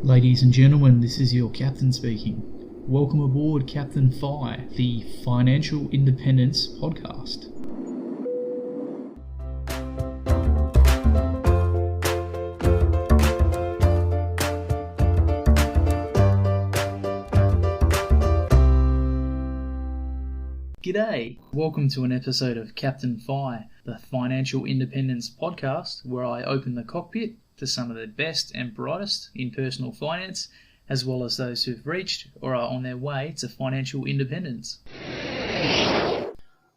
Ladies and gentlemen, this is your captain speaking. Welcome aboard Captain Fi, the Financial Independence Podcast. G'day! Welcome to an episode of Captain Fi, the Financial Independence Podcast, where I open the cockpit to some of the best and brightest in personal finance, as well as those who've reached or are on their way to financial independence.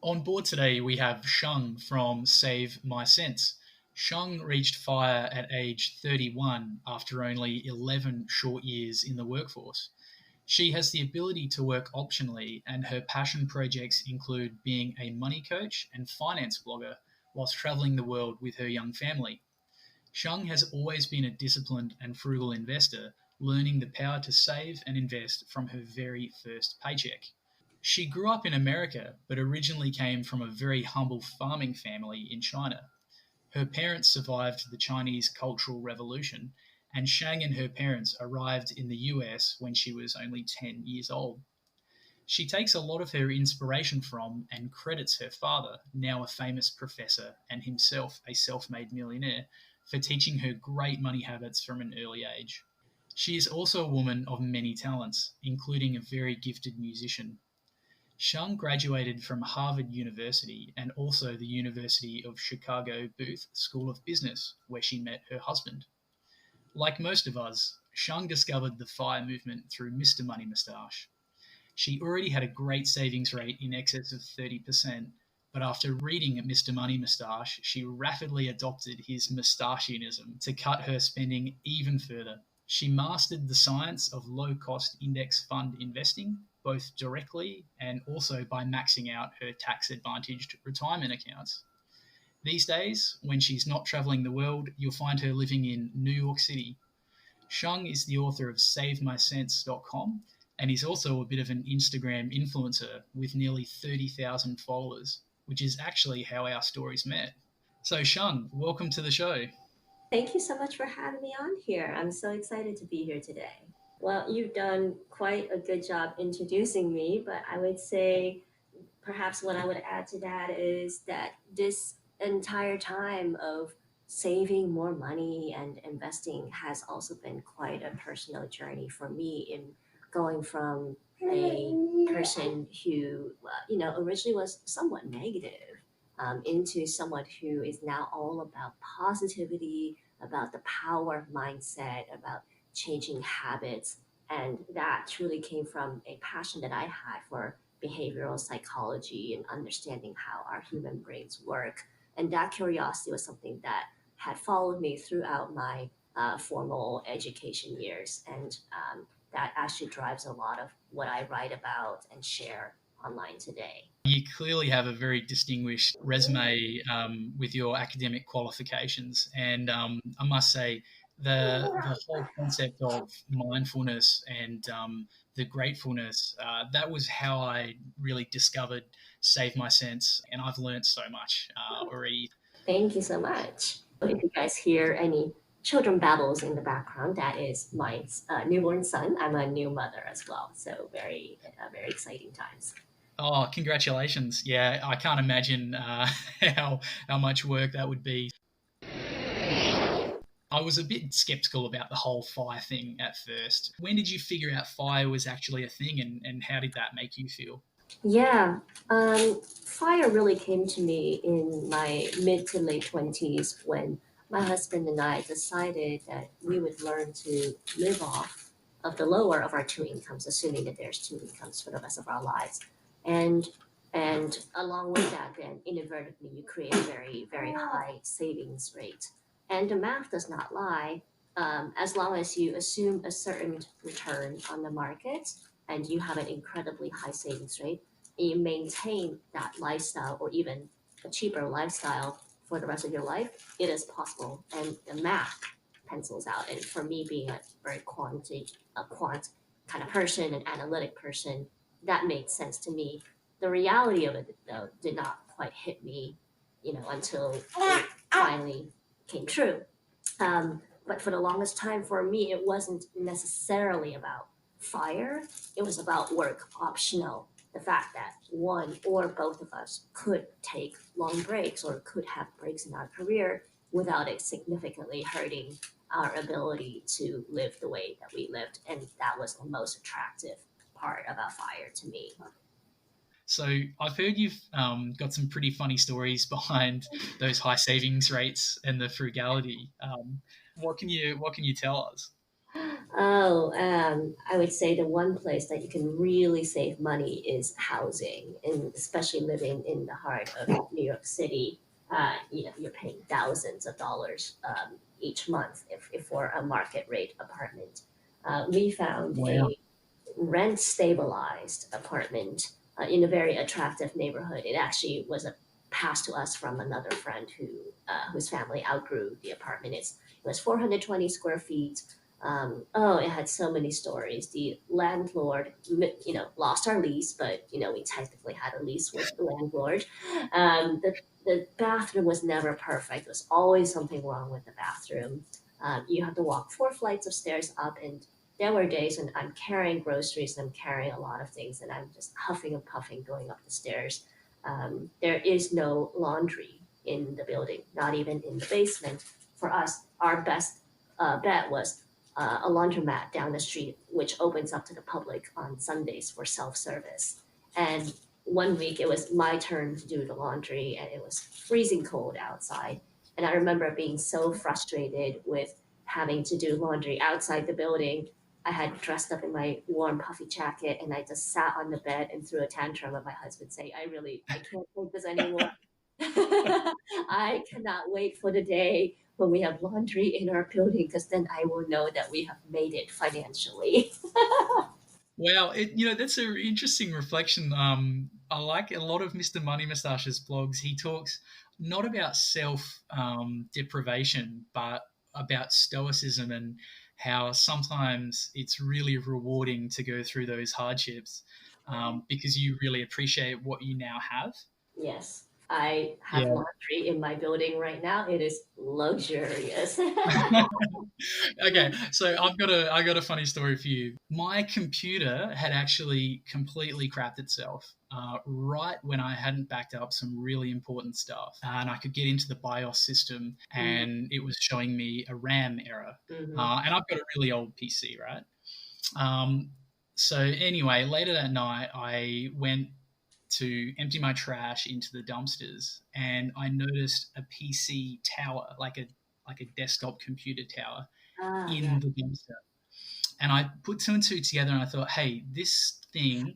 On board today, we have Shang from Savemycents. Shang reached FIRE at age 31 after only 11 short years in the workforce. She has the ability to work optionally, and her passion projects include being a money coach and finance blogger whilst travelling the world with her young family. Shang has always been a disciplined and frugal investor, learning the power to save and invest from her very first paycheck. She grew up in America, but originally came from a very humble farming family in China. Her parents survived the Chinese Cultural Revolution, and Shang and her parents arrived in the US when she was only 10 years old. She takes a lot of her inspiration from and credits her father, now a famous professor and himself a self-made millionaire, for teaching her great money habits from an early age. She is also a woman of many talents, including a very gifted musician. Shang graduated from Harvard University and also the University of Chicago Booth School of Business, where she met her husband. Like most of us, Shang discovered the FIRE movement through Mr. Money Moustache. She already had a great savings rate in excess of 30%, but after reading Mr. Money Moustache, she rapidly adopted his moustachianism to cut her spending even further. She mastered the science of low-cost index fund investing, both directly and also by maxing out her tax-advantaged retirement accounts. These days, when she's not traveling the world, you'll find her living in New York City. Shang is the author of Savemycents.com and is also a bit of an Instagram influencer with nearly 30,000 followers, which is actually how our stories met. So Shang, welcome to the show. Thank you so much for having me on here. I'm so excited to be here today. Well, you've done quite a good job introducing me, but I would say perhaps what I would add to that is that this entire time of saving more money and investing has also been quite a personal journey for me in going from a person who, originally was somewhat negative into someone who is now all about positivity, about the power of mindset, about changing habits. And that truly came from a passion that I had for behavioral psychology and understanding how our human brains work. And that curiosity was something that had followed me throughout my formal education years. And that actually drives a lot of what I write about and share online today. You clearly have a very distinguished resume with your academic qualifications. And I must say, the whole concept of mindfulness and the gratefulness, that was how I really discovered Savemycents, and I've learned so much already. Thank you so much. If you guys hear any children babbles in the background, that is my newborn son. I'm a new mother as well, so very exciting times. Oh, congratulations. Yeah, I can't imagine how much work that would be. I was a bit skeptical about the whole FIRE thing at first. When did you figure out FIRE was actually a thing, and how did that make you feel? Yeah, FIRE really came to me in my mid to late 20s when my husband and I decided that we would learn to live off of the lower of our two incomes, assuming that there's two incomes for the rest of our lives. And along with that, then inadvertently you create a very, very high savings rate. And the math does not lie. As long as you assume a certain return on the market and you have an incredibly high savings rate, and you maintain that lifestyle or even a cheaper lifestyle for the rest of your life, it is possible. And the math pencils out. And for me, being a very quant kind of person, an analytic person, that made sense to me. The reality of it, though, did not quite hit me, until it finally came true. But But for the longest time, for me, it wasn't necessarily about fire, it was about work optional. The fact that one or both of us could take long breaks or could have breaks in our career without it significantly hurting our ability to live the way that we lived. And that was the most attractive part about fire to me. So I've heard you've got some pretty funny stories behind those high savings rates and the frugality. What can you tell us? Oh, I would say the one place that you can really save money is housing, and especially living in the heart of New York City. You're paying thousands of dollars each month if for a market rate apartment. We found Wow. a rent stabilized apartment in a very attractive neighborhood. It actually was a pass to us from another friend whose family outgrew the apartment. It was 420 square feet. It had so many stories. The landlord, lost our lease, but we technically had a lease with the landlord. The bathroom was never perfect. There was always something wrong with the bathroom. You have to walk 4 flights of stairs up, and there were days when I'm carrying groceries and I'm carrying a lot of things, and I'm just huffing and puffing going up the stairs. There is no laundry in the building, not even in the basement. For us, our best bet was a laundromat down the street, which opens up to the public on Sundays for self service. And one week it was my turn to do the laundry, and it was freezing cold outside. And I remember being so frustrated with having to do laundry outside the building. I had dressed up in my warm puffy jacket, and I just sat on the bed and threw a tantrum at my husband saying, I can't take this anymore. I cannot wait for the day when we have laundry in our building, because then I will know that we have made it financially. Wow, that's an interesting reflection. I like a lot of Mr. Money Mustache's blogs. He talks not about self deprivation, but about stoicism and how sometimes it's really rewarding to go through those hardships because you really appreciate what you now have. Yes, I have Yeah. laundry in my building right now. It is luxurious. Okay, so I got a funny story for you. My computer had actually completely crapped itself right when I hadn't backed up some really important stuff, and I could get into the BIOS system, Mhm, and it was showing me a RAM error. mhm. And I've got a really old PC, right? Um, so anyway, later that night, I went to empty my trash into the dumpsters, and I noticed a PC tower, like a desktop computer tower, Ah, yeah, in the dumpster. And I put two and two together, and I thought, hey, this thing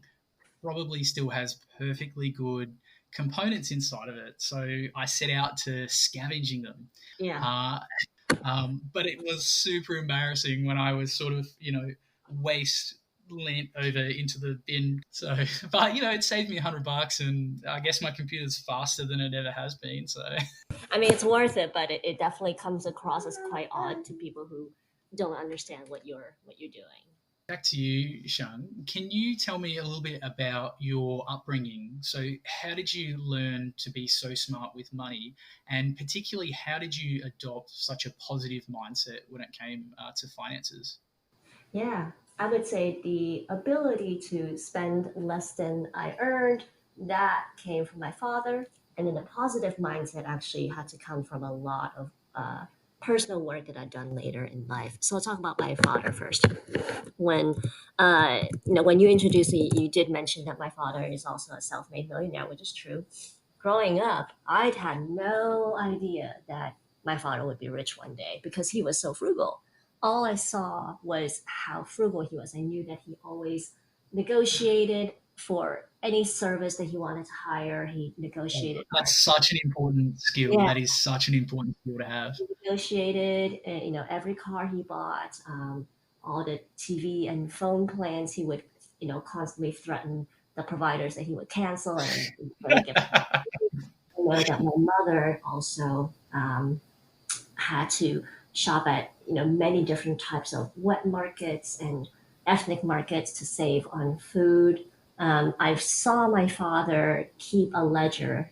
probably still has perfectly good components inside of it. So I set out to scavenging them. yeah. Uh, but it was super embarrassing when I was sort of, waist leant over into the bin. So, but it saved me $100, and I guess my computer's faster than it ever has been. So, I mean, it's worth it, but it definitely comes across as quite odd to people who don't understand what you're doing. back to you, Shang. Can you tell me a little bit about your upbringing? So, how did you learn to be so smart with money? And particularly, how did you adopt such a positive mindset when it came to finances? Yeah, I would say the ability to spend less than I earned, that came from my father. And then the positive mindset actually had to come from a lot of personal work that I'd done later in life. So I'll talk about my father first. When you introduced me, you did mention that my father is also a self-made millionaire, which is true. Growing up, I'd had no idea that my father would be rich one day because he was so frugal. All I saw was how frugal he was. I knew that he always negotiated for any service that he wanted to hire. He negotiated our That's such an important skill. yeah, That is such an important skill to have. he negotiated, every car he bought, all the TV and phone plans. He would, constantly threaten the providers that he would cancel and break it. I know that my mother also had to shop at many different types of wet markets and ethnic markets to save on food. I saw my father keep a ledger.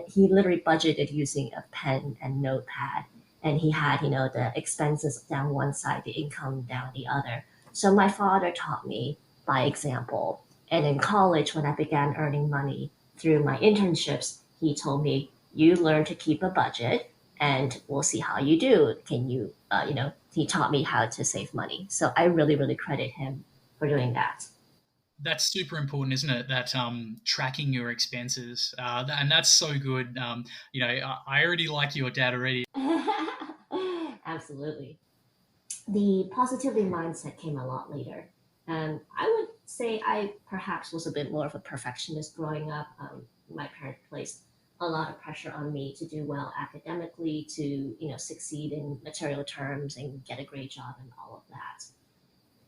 He literally budgeted using a pen and notepad. and he had, the expenses down one side, the income down the other. So my father taught me by example. And in college, when I began earning money through my internships, he told me, you learn to keep a budget and we'll see how you do. Can you, he taught me how to save money. So I really, really credit him for doing that. That's super important, isn't it? That tracking your expenses, and that's so good. I already like your dad already. Absolutely. The positivity mindset came a lot later. And I would say I perhaps was a bit more of a perfectionist growing up. My parents placed a lot of pressure on me to do well academically, to succeed in material terms and get a great job and all of that.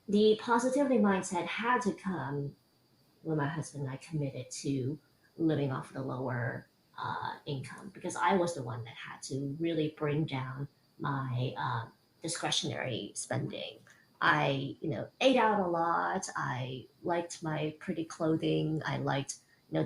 The positivity mindset had to come when my husband and I committed to living off the lower income because I was the one that had to really bring down my discretionary spending. I, ate out a lot. I liked my pretty clothing. I liked,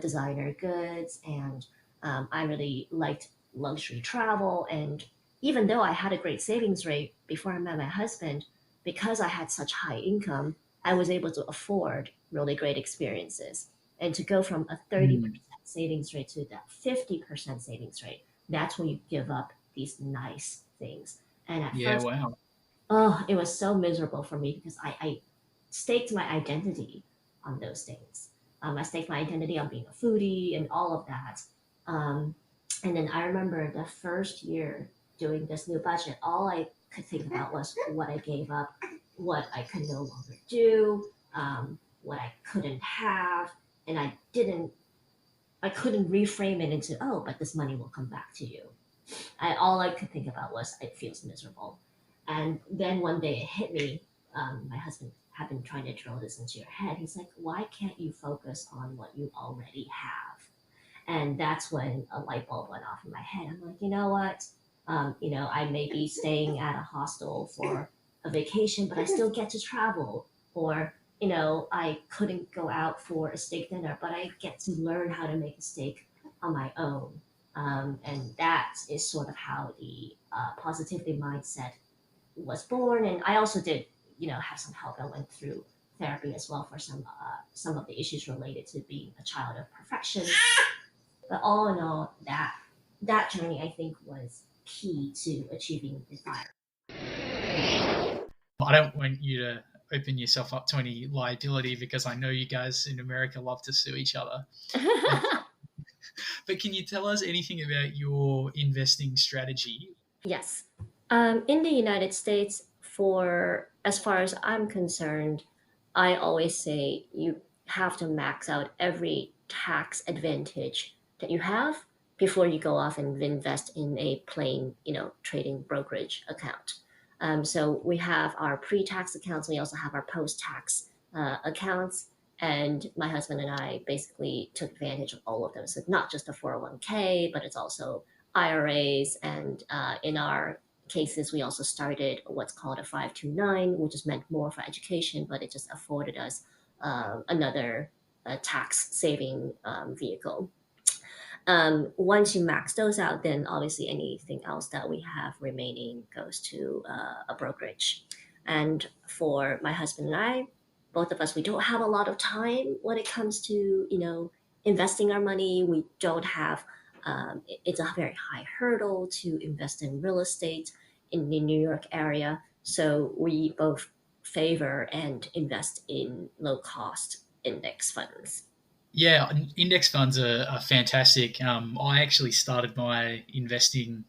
designer goods, and I really liked luxury travel. And even though I had a great savings rate before I met my husband, because I had such high income, I was able to afford really great experiences. And to go from a 30% Mm. savings rate to that 50% savings rate, that's when you give up these nice things. And at Yeah, first, wow. oh, it was so miserable for me because I staked my identity on those things. I staked my identity on being a foodie and all of that. Um, and then I remember the first year doing this new budget, all I could think about was what I gave up, what I could no longer do, what I couldn't have, and I couldn't reframe it into, oh, but this money will come back to you. All I could think about was it feels miserable. And then one day it hit me. My husband had been trying to drill this into your head. He's like, why can't you focus on what you already have? And that's when a light bulb went off in my head. I'm like, you know what? I may be staying at a hostel for a vacation, but I still get to travel. Or, I couldn't go out for a steak dinner, but I get to learn how to make a steak on my own. And that is sort of how the positivity mindset was born. And I also did, have some help. I went through therapy as well for some of the issues related to being a child of perfection. But all in all, that journey I think was key to achieving the fire. I don't want you to open yourself up to any liability because I know you guys in America love to sue each other. But but can you tell us anything about your investing strategy? Yes. In the United States, for as far as I'm concerned, I always say you have to max out every tax advantage that you have before you go off and invest in a plain, trading brokerage account. So we have our pre-tax accounts. We also have our post-tax accounts. And my husband and I basically took advantage of all of them. So not just the 401k, but it's also IRAs. And in our cases, we also started what's called a 529, which is meant more for education, but it just afforded us another tax saving vehicle. Once you max those out, then obviously anything else that we have remaining goes to a brokerage. And for my husband and I, both of us, we don't have a lot of time when it comes to investing our money. We don't have. It's a very high hurdle to invest in real estate in the New York area. So we both favor and invest in low cost index funds. Yeah, index funds are fantastic. I actually started my investing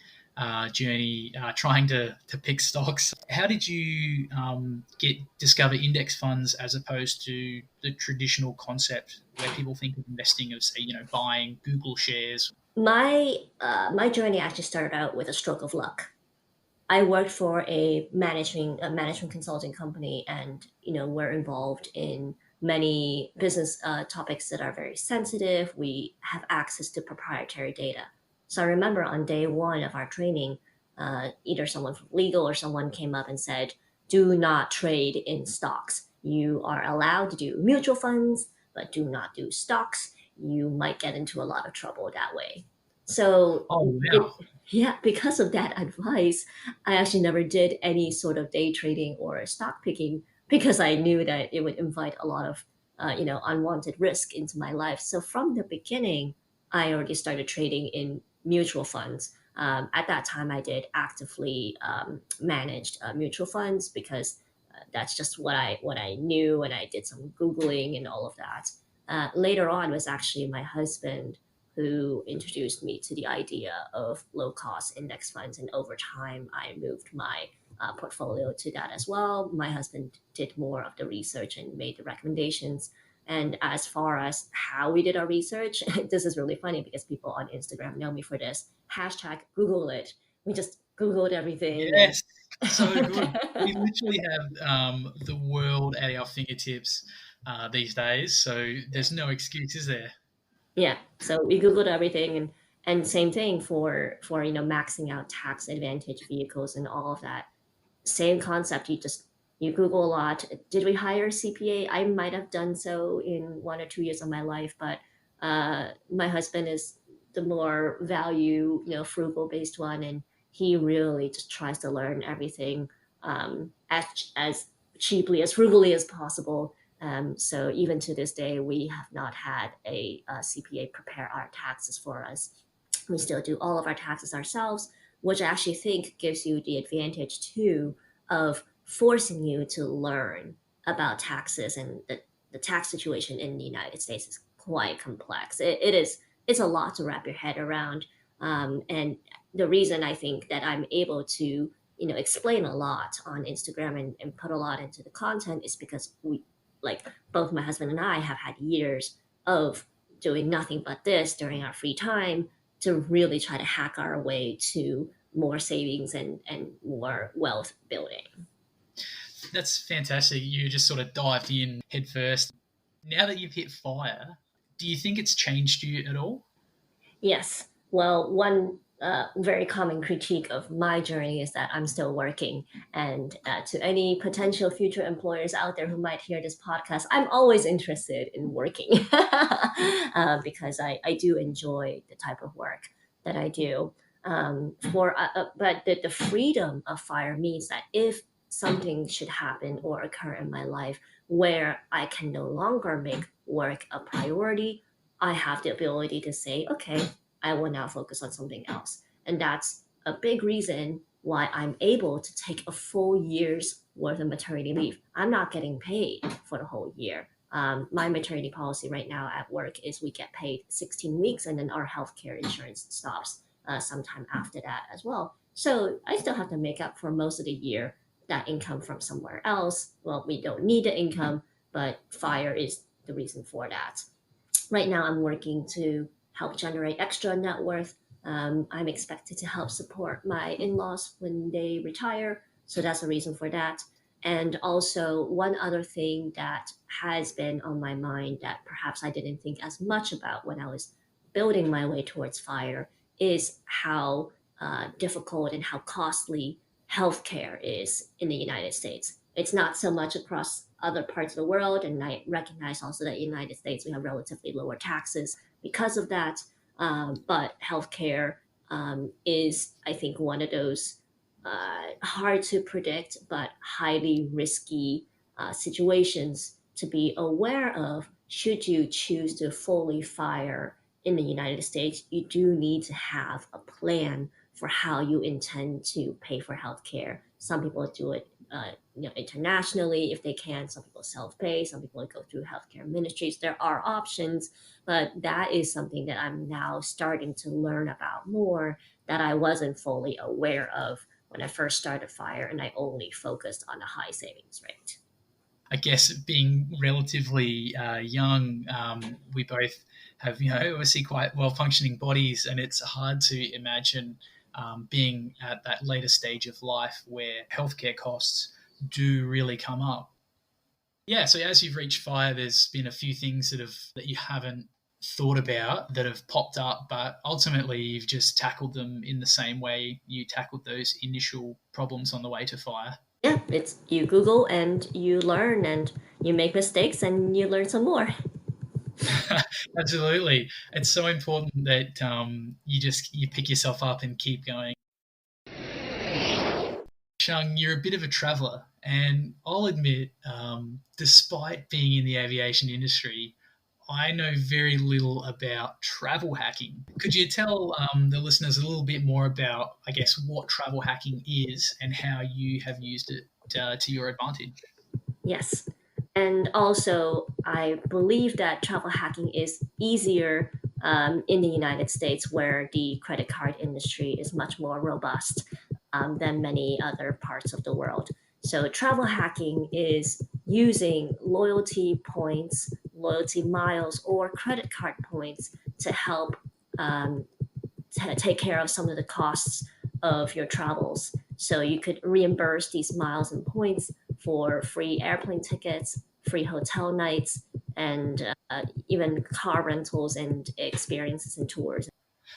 journey trying to pick stocks. How did you get discover index funds as opposed to the traditional concept where people think of investing as say buying Google shares? My journey actually started out with a stroke of luck. I worked for a management consulting company, and we're involved in many business topics that are very sensitive. We have access to proprietary data. So I remember on day one of our training, either someone from legal or someone came up and said, "Do not trade in stocks. You are allowed to do mutual funds, but do not do stocks. You might get into a lot of trouble that way." So Oh, wow. it yeah, because of that advice, I actually never did any sort of day trading or stock picking because I knew that it would invite a lot of unwanted risk into my life. So from the beginning, I already started trading in mutual funds. At that time, I did actively managed mutual funds because that's just what I knew, and I did some googling and all of that. Later on, was actually my husband who introduced me to the idea of low cost index funds. And over time, I moved my portfolio to that as well. My husband did more of the research and made the recommendations. And as far as how we did our research, this is really funny because people on Instagram know me for this. Hashtag Google it. We just Googled everything and Yes, so good. We literally have the world at our fingertips these days, so yeah. there's no excuse, is there? Yeah, so we googled everything, and same thing for maxing out tax advantage vehicles and all of that. Same concept. You Google a lot. Did we hire a CPA? I might have done so in 1 or 2 years of my life, but my husband is the more value, frugal based one, and he really just tries to learn everything as cheaply, as frugally as possible. So even to this day, we have not had a CPA prepare our taxes for us. We still do all of our taxes ourselves, which I actually think gives you the advantage too of forcing you to learn about taxes, and the tax situation in the United States is quite complex. It's a lot to wrap your head around. And the reason I think that I'm able to explain a lot on Instagram and put a lot into the content is because we like both my husband and I have had years of doing nothing but this during our free time to really try to hack our way to more savings and more wealth building. That's fantastic. You just sort of dived in head first. Now that you've hit fire, do you think it's changed you at all? Yes. Well, one very common critique of my journey is that I'm still working. And to any potential future employers out there who might hear this podcast, I'm always interested in working because I do enjoy the type of work that I do. But the freedom of fire means that if something should happen or occur in my life where I can no longer make work a priority, I have the ability to say, okay, I will now focus on something else. And that's a big reason why I'm able to take a full year's worth of maternity leave. I'm not getting paid for the whole year. My maternity policy right now at work is we get paid 16 weeks and then our healthcare insurance stops sometime after that as well. So I still have to make up for most of the year that income from somewhere else. Well, we don't need the income, but fire is the reason for that. Right now I'm working to help generate extra net worth. I'm expected to help support my in-laws when they retire, so that's a reason for that. And also one other thing that has been on my mind that perhaps I didn't think as much about when I was building my way towards fire is how difficult and how costly healthcare is in the United States. It's not so much across other parts of the world, and I recognize also that in the United States we have relatively lower taxes because of that. But healthcare is, I think, one of those hard to predict but highly risky situations to be aware of. Should you choose to fully fire in the United States, you do need to have a plan for how you intend to pay for healthcare. Some people do it internationally if they can. Some people self-pay. Some people go through healthcare ministries. There are options, but that is something that I'm now starting to learn about more that I wasn't fully aware of when I first started fire, and I only focused on a high savings rate. I guess being relatively young, we both have, obviously quite well functioning bodies, and it's hard to imagine being at that later stage of life where healthcare costs do really come up. Yeah, so as you've reached fire, there's been a few things that you haven't thought about that have popped up, but ultimately you've just tackled them in the same way you tackled those initial problems on the way to fire. Yeah, it's you Google and you learn and you make mistakes and you learn some more. Absolutely. It's so important that you pick yourself up and keep going. Shang, you're a bit of a traveller, and I'll admit, despite being in the aviation industry, I know very little about travel hacking. Could you tell the listeners a little bit more about, I guess, what travel hacking is and how you have used it to your advantage? Yes. And also, I believe that travel hacking is easier in the United States, where the credit card industry is much more robust than many other parts of the world. So, travel hacking is using loyalty points, loyalty miles, or credit card points to help um, take care of some of the costs of your travels. So you could reimburse these miles and points for free airplane tickets, free hotel nights, and even car rentals and experiences and tours.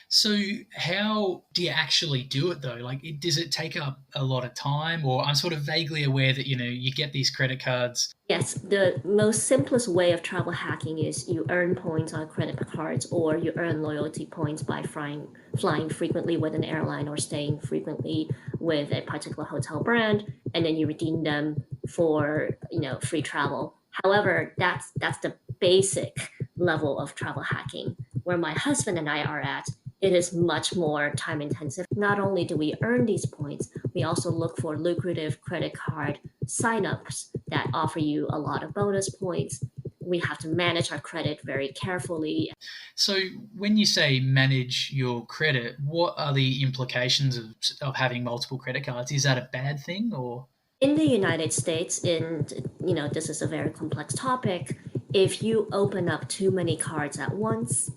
So, how do you actually do it though? Like, does it take up a lot of time? Or I'm sort of vaguely aware that you get these credit cards. Yes, the most simplest way of travel hacking is you earn points on credit cards or you earn loyalty points by flying frequently with an airline or staying frequently with a particular hotel brand, and then you redeem them for free travel. However, that's the basic level of travel hacking. Where my husband and I are at, it is much more time intensive. Not only do we earn these points, we also look for lucrative credit card signups that offer you a lot of bonus points. We have to manage our credit very carefully. So, when you say manage your credit, what are the implications of having multiple credit cards? Is that a bad thing or? In the United States, this is a very complex topic. If you open up too many cards at once,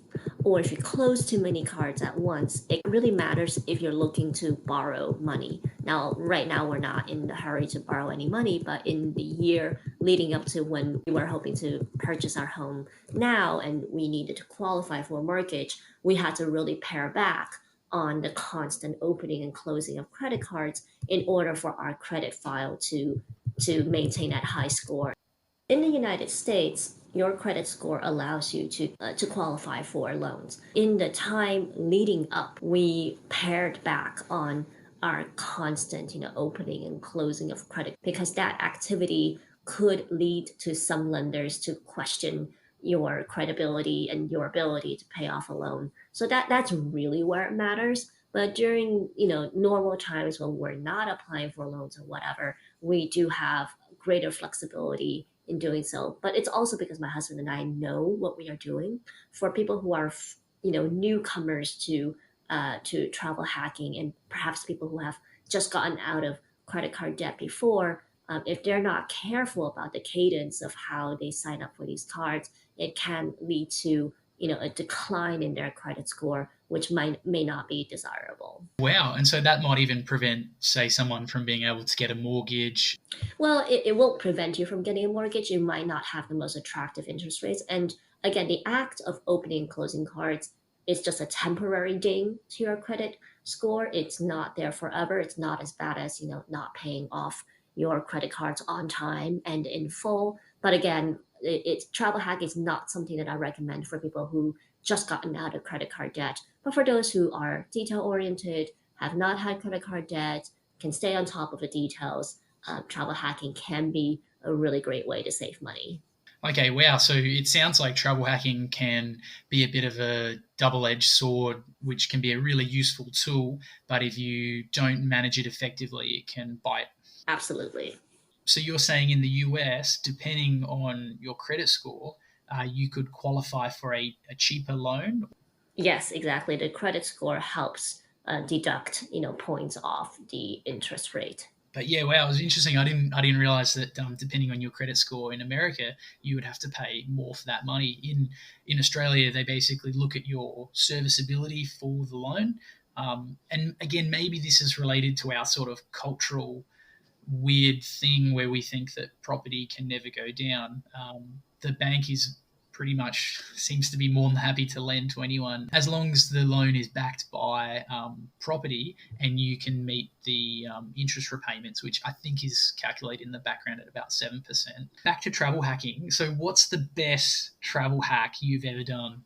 or if you close too many cards at once, it really matters if you're looking to borrow money. Now, right now, we're not in the hurry to borrow any money, but in the year leading up to when we were hoping to purchase our home now and we needed to qualify for a mortgage, we had to really pare back on the constant opening and closing of credit cards in order for our credit file to maintain that high score. In the United States, your credit score allows you to qualify for loans. In the time leading up, we pared back on our constant, opening and closing of credit because that activity could lead to some lenders to question your credibility and your ability to pay off a loan. So that's really where it matters. But during normal times when we're not applying for loans or whatever, we do have greater flexibility in doing so. But it's also because my husband and I know what we are doing. For people who are newcomers to travel hacking and perhaps people who have just gotten out of credit card debt before, if they're not careful about the cadence of how they sign up for these cards, it can lead to a decline in their credit score, which may not be desirable. Wow. And so that might even prevent, say, someone from being able to get a mortgage. Well, it won't prevent you from getting a mortgage. You might not have the most attractive interest rates. And again, the act of opening and closing cards is just a temporary ding to your credit score. It's not there forever. It's not as bad as, not paying off your credit cards on time and in full. But again, travel hack is not something that I recommend for people who just gotten out of credit card debt. But for those who are detail oriented, have not had credit card debt, can stay on top of the details, travel hacking can be a really great way to save money. Okay, wow. So it sounds like travel hacking can be a bit of a double edged sword, which can be a really useful tool. But if you don't manage it effectively, it can bite. Absolutely. So you're saying in the US, depending on your credit score, you could qualify for a cheaper loan. Yes, exactly. The credit score helps deduct points off the interest rate. But yeah, wow, it was interesting. I didn't realize that depending on your credit score in America, you would have to pay more for that money. In Australia, they basically look at your serviceability for the loan. And again, maybe this is related to our sort of cultural weird thing where we think that property can never go down. The bank is pretty much seems to be more than happy to lend to anyone as long as the loan is backed by property and you can meet the interest repayments, which I think is calculated in the background at about 7%. Back to travel hacking. So, what's the best travel hack you've ever done?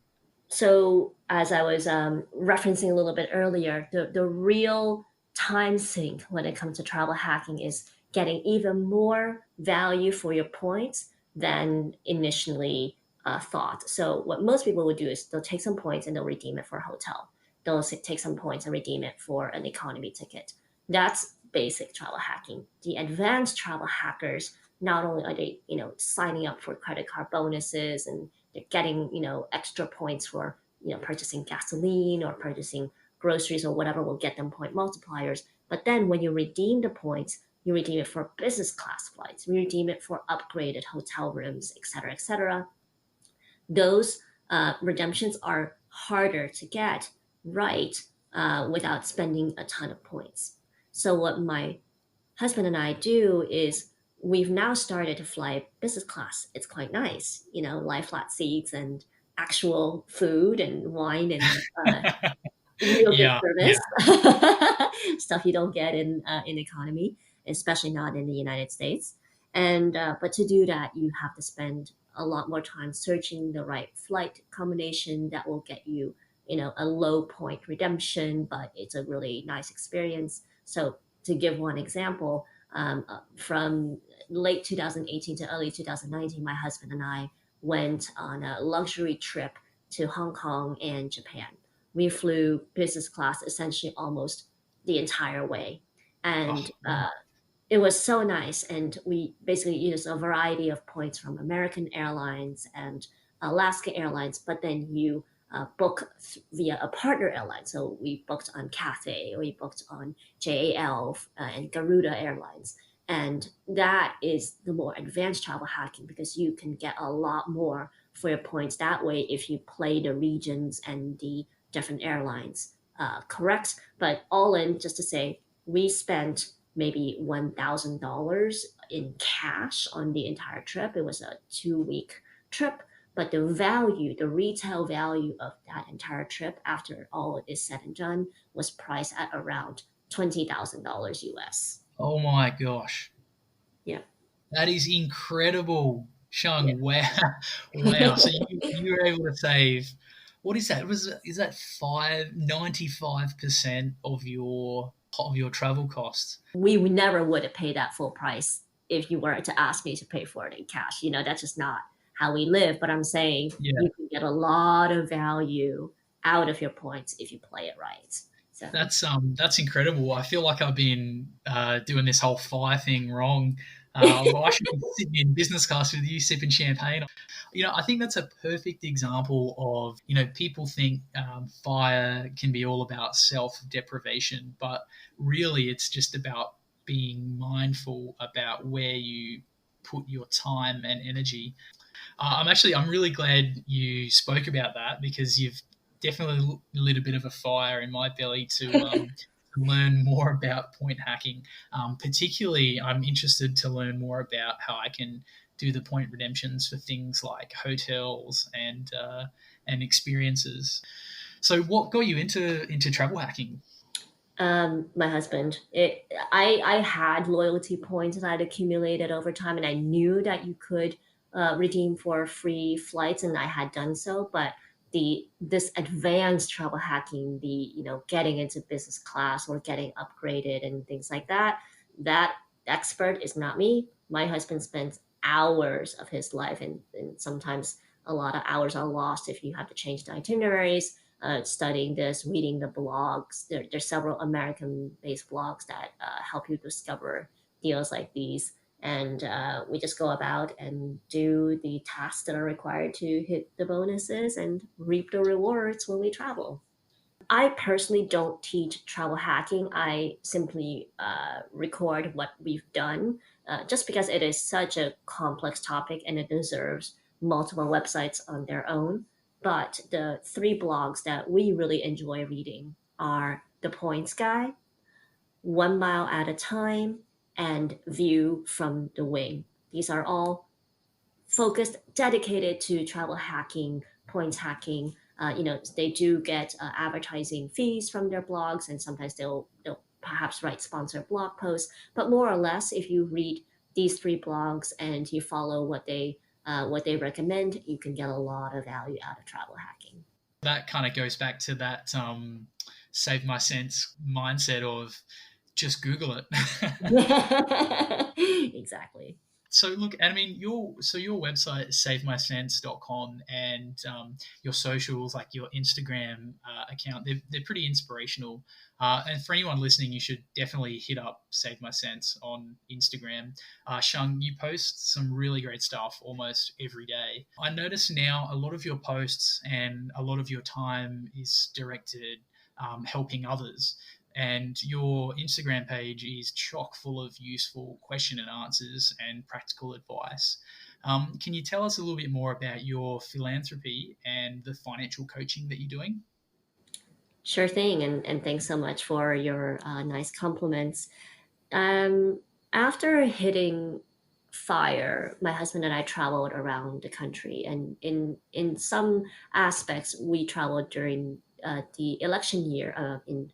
So, as I was referencing a little bit earlier, the real time sink when it comes to travel hacking is getting even more value for your points than initially thought. So, what most people would do is they'll take some points and they'll redeem it for a hotel. They'll take some points and redeem it for an economy ticket. That's basic travel hacking. The advanced travel hackers, not only are they, signing up for credit card bonuses and they're getting, extra points for, purchasing gasoline or purchasing groceries or whatever will get them point multipliers. But then when you redeem the points, you redeem it for business class flights, you redeem it for upgraded hotel rooms, et cetera, et cetera. Those redemptions are harder to get right without spending a ton of points. So what my husband and I do is we've now started to fly business class. It's quite nice, lie flat seats and actual food and wine and real good Yeah, yeah. service, stuff you don't get in economy, especially not in the United States. And but to do that, you have to spend a lot more time searching the right flight combination that will get you, a low point redemption, but it's a really nice experience. So to give one example, from late 2018 to early 2019, my husband and I went on a luxury trip to Hong Kong and Japan. We flew business class essentially almost the entire way. And Oh, wow. it was so nice. And we basically used a variety of points from American Airlines and Alaska Airlines, but then you book via a partner airline. So we booked on Cathay, we booked on JAL and Garuda Airlines. And that is the more advanced travel hacking because you can get a lot more for your points that way if you play the regions and the different airlines correct. But all in, just to say, we spent maybe $1,000 in cash on the entire trip. It was a 2 week trip, but the value, the retail value of that entire trip after all is said and done was priced at around $20,000 US. Oh my gosh. Yeah. That is incredible, Yeah. Shang. Wow, wow. So you were able to save. What is that? Is that 95% of your travel costs? We never would have paid that full price if you were to ask me to pay for it in cash. That's just not how we live. But I'm saying Yeah, you can get a lot of value out of your points if you play it right. So that's incredible. I feel like I've been doing this whole fire thing wrong. Well, I should be sitting in business class with you, sipping champagne. I think that's a perfect example of, people think fire can be all about self deprivation, but really it's just about being mindful about where you put your time and energy. I'm really glad you spoke about that because you've definitely lit a bit of a fire in my belly to learn more about point hacking. Particularly, I'm interested to learn more about how I can do the point redemptions for things like hotels and experiences. So, what got you into travel hacking? my husband, I had loyalty points that I'd accumulated over time, and I knew that you could redeem for free flights, and I had done so. But this advanced travel hacking, the getting into business class or getting upgraded and things like that, that expert is not me. My husband spends hours of his life, and sometimes a lot of hours are lost if you have to change the itineraries, studying this, reading the blogs. There's several American-based blogs that help you discover deals like these. And we just go about and do the tasks that are required to hit the bonuses and reap the rewards when we travel. I personally don't teach travel hacking. I simply record what we've done just because it is such a complex topic and it deserves multiple websites on their own. But the three blogs that we really enjoy reading are The Points Guy, 1 Mile at a Time, and View from the Wing. These are all focused, dedicated to travel hacking, points hacking. They do get advertising fees from their blogs, and sometimes they'll perhaps write sponsored blog posts. But more or less, if you read these three blogs and you follow what they recommend, you can get a lot of value out of travel hacking. That kind of goes back to that save my sense mindset of just Google it. Exactly. So look, I mean, your website is savemysense.com, and your socials, like your Instagram account, they're pretty inspirational. And for anyone listening, you should definitely hit up Save My Sense on Instagram. Shang, you post some really great stuff almost every day. I notice now a lot of your posts and a lot of your time is directed helping others, and your Instagram page is chock full of useful question and answers and practical advice. Can you tell us a little bit more about your philanthropy and the financial coaching that you're doing? Sure thing, and thanks so much for your nice compliments. Um, After hitting fire, my husband and I traveled around the country, and in some aspects, we traveled during the election year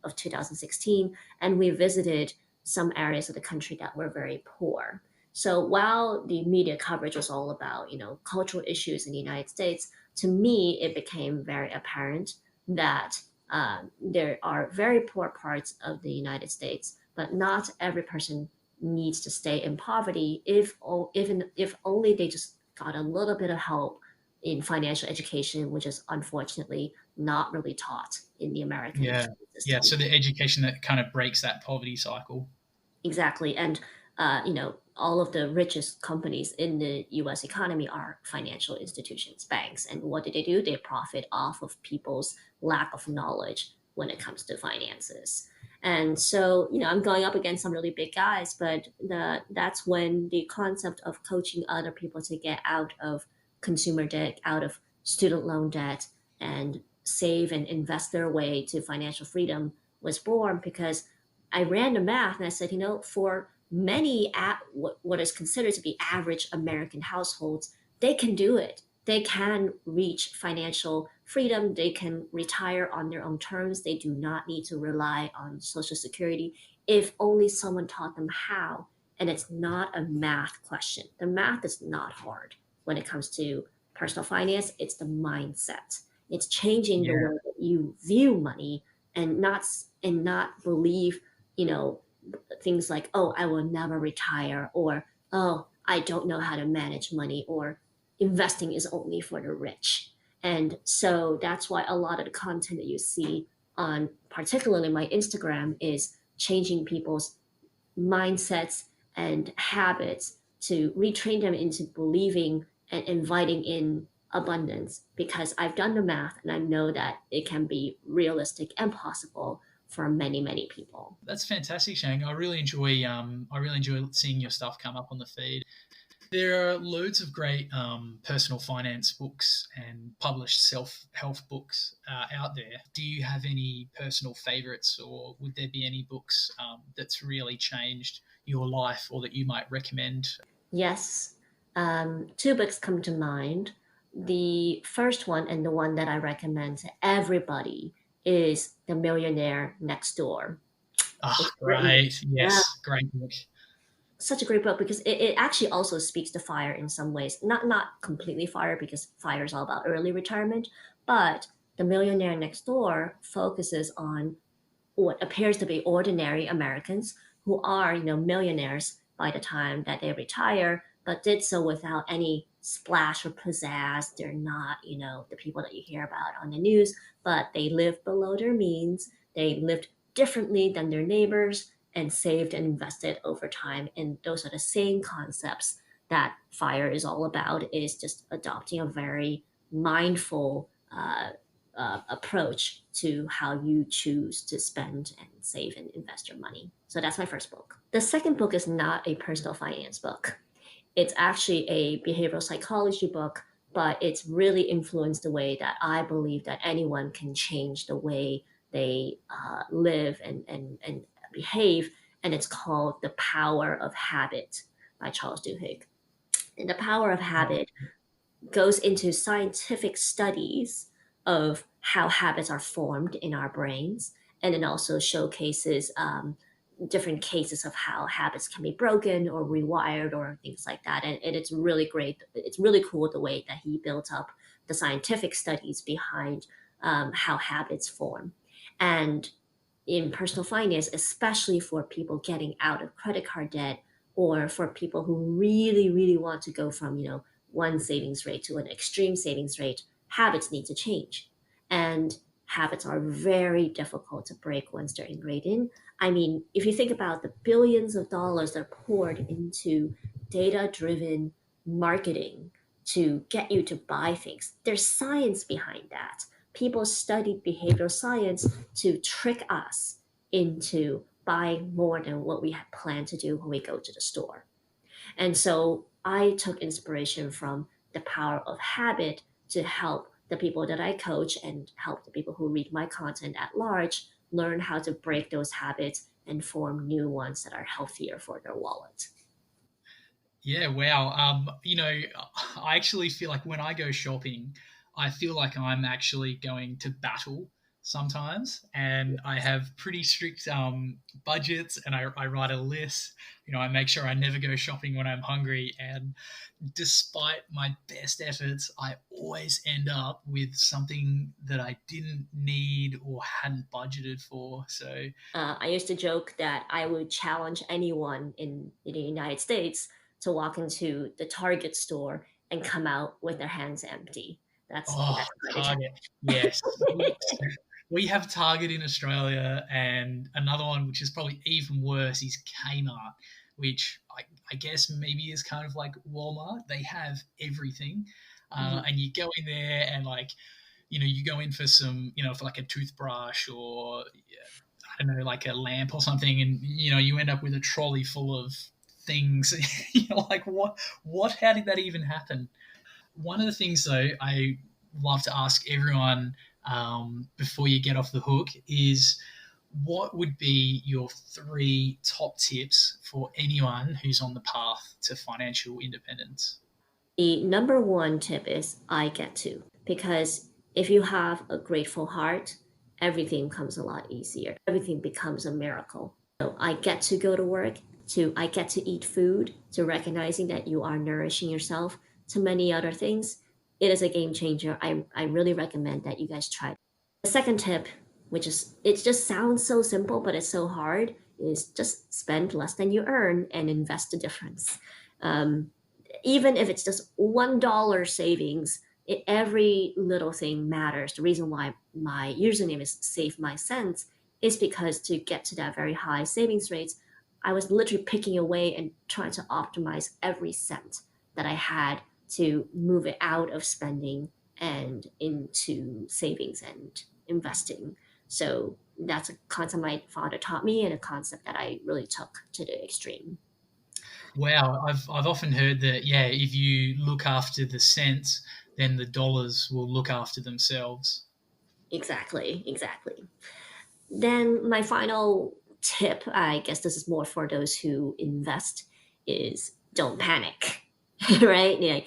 of 2016, and we visited some areas of the country that were very poor. So while the media coverage was all about cultural issues in the United States, to me it became very apparent that there are very poor parts of the United States, but not every person needs to stay in poverty if only they just got a little bit of help in financial education, which is unfortunately not really taught in the American Yeah. education Yeah. system. So the education that kind of breaks that poverty cycle. Exactly. And, all of the richest companies in the US economy are financial institutions, banks. And what do? They profit off of people's lack of knowledge when it comes to finances. And so, I'm going up against some really big guys, but that's when the concept of coaching other people to get out of consumer debt, out of student loan debt, and save and invest their way to financial freedom was born because I ran the math and I said, for many what is considered to be average American households, they can do it. They can reach financial freedom. They can retire on their own terms. They do not need to rely on Social Security if only someone taught them how. And it's not a math question. The math is not hard when it comes to personal finance. It's the mindset. It's changing the Yeah. way that you view money and not believe you know, things like, oh, I will never retire, or, oh, I don't know how to manage money, or investing is only for the rich. And so that's why a lot of the content that you see on particularly my Instagram is changing people's mindsets and habits to retrain them into believing and inviting in abundance because I've done the math and I know that it can be realistic and possible for many, many people. That's fantastic, Shang. I really enjoy seeing your stuff come up on the feed. There are loads of great personal finance books and published self help books out there. Do you have any personal favorites, or would there be any books that's really changed your life, or that you might recommend? Yes, two books come to mind. The first one, and the one that I recommend to everybody, is The Millionaire Next Door. Ah, It's written, great. yeah, Yes, great book. such a great book because it actually also speaks to fire in some ways. Not completely fire because fire is all about early retirement, but The Millionaire Next Door focuses on what appears to be ordinary Americans who are, millionaires by the time that they retire, but did so without any splash or pizzazz. They're not, the people that you hear about on the news, but they live below their means. They lived differently than their neighbors and saved and invested over time. And those are the same concepts that fire is all about, is just adopting a very mindful approach to how you choose to spend and save and invest your money. So that's my first book. The second book is not a personal finance book. It's actually a behavioral psychology book, but it's really influenced the way that I believe that anyone can change the way they live and behave. And it's called The Power of Habit by Charles Duhigg. And The Power of Oh, Habit goes into scientific studies of how habits are formed in our brains, and then also showcases different cases of how habits can be broken or rewired or things like that. And it's really great. It's really cool the way that he built up the scientific studies behind how habits form. And in personal finance, especially for people getting out of credit card debt, or for people who really, really want to go from, one savings rate to an extreme savings rate, habits need to change. And habits are very difficult to break once they're ingrained in. I mean, if you think about the billions of dollars that are poured into data driven marketing to get you to buy things, there's science behind that. People studied behavioral science to trick us into buying more than what we had planned to do when we go to the store. And so I took inspiration from the power of habit to help the people that I coach and help the people who read my content at large learn how to break those habits and form new ones that are healthier for their wallet. Yeah, wow. I actually feel like when I go shopping, I feel like I'm actually going to battle sometimes, and I have pretty strict budgets, and I write a list. I make sure I never go shopping when I'm hungry, and despite my best efforts, I always end up with something that I didn't need or hadn't budgeted for. So, I used to joke that I would challenge anyone in the United States to walk into the Target store and come out with their hands empty. oh, That's quite a Target, yes. We have Target in Australia, and another one which is probably even worse is Kmart, which I guess maybe is kind of like Walmart. They have everything, challenge. and you go in there and you go in for some, for like a toothbrush or yeah, I don't know, like a lamp or something, and you end up with a trolley full of things. You're like, what? How did that even happen? One of the things, though, I love to ask everyone before you get off the hook is what would be your three top tips for anyone who's on the path to financial independence? The number one tip is I get to, because if you have a grateful heart, everything comes a lot easier. Everything becomes a miracle. So I get to go to work, to I get to eat food, to recognizing that you are nourishing yourself, to many other things. It is a game changer. I really recommend that you guys try it. The second tip, which is it just sounds so simple, but it's so hard, is just spend less than you earn and invest the difference. Um, Even if it's just $1 savings, every little thing matters. The reason why my username is Save My Cents is because to get to that very high savings rates, I was literally picking away and trying to optimize every cent that I had to move it out of spending and into savings and investing. So that's a concept my father taught me, and a concept that I really took to the extreme. Wow, I've often heard that, yeah, if you look after the cents, then the dollars will look after themselves. Exactly, exactly. Then my final tip, I guess this is more for those who invest, is don't panic. Right?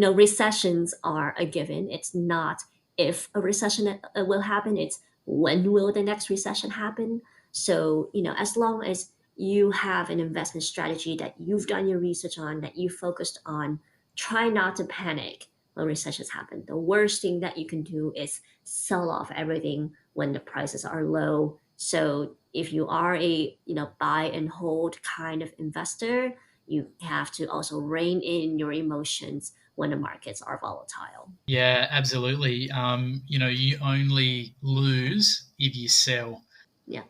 Recessions are a given. It's not if a recession will happen, it's when will the next recession happen. So, as long as you have an investment strategy that you've done your research on, that you focused on, try not to panic when recessions happen. The worst thing that you can do is sell off everything when the prices are low. So if you are a buy and hold kind of investor, you have to also rein in your emotions when the markets are volatile. Yeah, absolutely. You only lose if you sell. Yeah.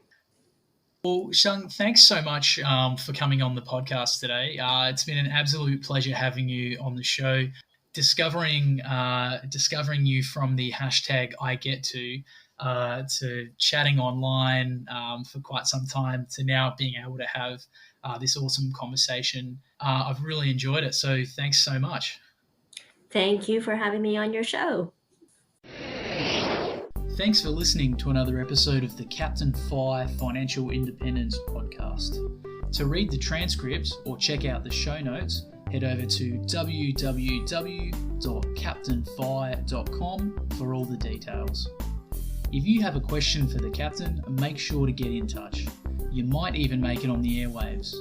Well, Shang, thanks so much for coming on the podcast today. It's been an absolute pleasure having you on the show. Discovering you from the hashtag I get to chatting online for quite some time to now being able to have this awesome conversation. I've really enjoyed it. So thanks so much. Thank you for having me on your show. Thanks for listening to another episode of the Captain Fi Financial Independence podcast. To read the transcripts or check out the show notes, head over to www.captainfi.com for all the details. If you have a question for the captain, make sure to get in touch. You might even make it on the airwaves.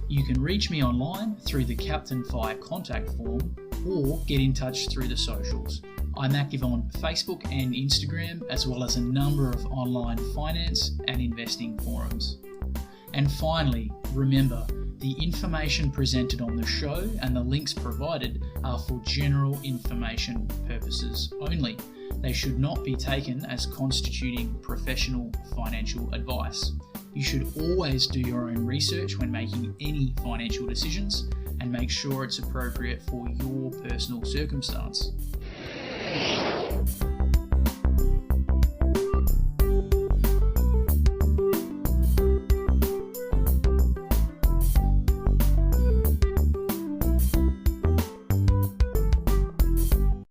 You can reach me online through the Captain Fi contact form or get in touch through the socials. I'm active on Facebook and Instagram, as well as a number of online finance and investing forums. And finally, remember, the information presented on the show and the links provided are for general information purposes only. They should not be taken as constituting professional financial advice. You should always do your own research when making any financial decisions and make sure it's appropriate for your personal circumstance.